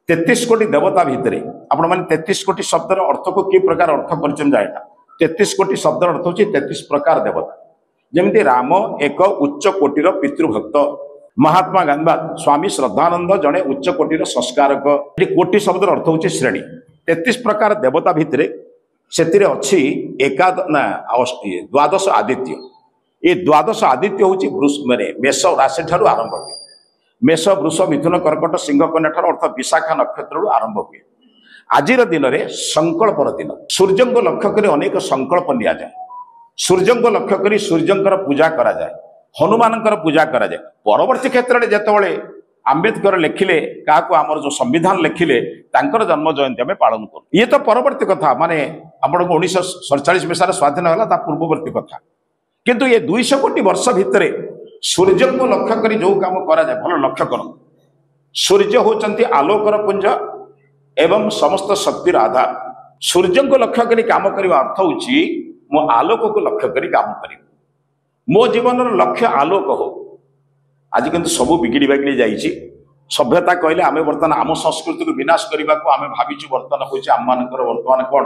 33 कोटी देवता भितर आपण माने 33 कोटी शब्दर अर्थ को कि प्रकार अर्थ करछन जायना 33 कोटी शब्दर अर्थ होची 33 प्रकार देवता जेमिति राम एक उच्च कोटीर पितृभक्त महात्मा गांधी स्वामी श्रद्धानंद जड़े उच्च कोटीर संस्कारक कोटी शब्दर अर्थ होची श्रेणी 33 प्रकार देवता भितर से अच्छी द्वादश आदित्य ये द्वादश आदित्य हूँ माने मेष राशि ठारू आरंभ हुए मेष वृष मिथुन कर्कट सिंह कन्या ठार अर्थ विशाखा नक्षत्र आरंभ हुए आज दिन में संकल्पर दिन सूर्य को लक्ष्य कर अनेक संकल्प नि जाए सूर्य को लक्ष्य कर सूर्यंकर पूजा करा जाए हनुमान पूजा करा जाए परवर्ती क्षेत्र में जितेबाला आंबेडकर लिखिले क्या आमर जो संविधान लिखिले तांकर जन्म जयंती आम पालन कर ये तो परवर्ती कथा माने आपण 1947 मसीह स्वाधीन है पूर्ववर्ती कथा किंतु ये 200 कोटी वर्ष भितर सूर्य को लक्ष्य कर जो काम करा जाए भल लक्ष्य कर सूर्य होचंती आलोकर पुंज एवं समस्त शक्तिर आधार सूर्य को लक्ष्य कर काम करने अर्थ होची मो आलोक को लक्ष्य कर काम कर मो जीवन लक्ष्य आलोक हो आज किंतु सब बिगिड़ी बागिड़ी जाइए सभ्यता कहले आम बर्तमान आम संस्कृति को विनाश करने को आम भावी बर्तमान हूँ आम मान बर्तमान कौन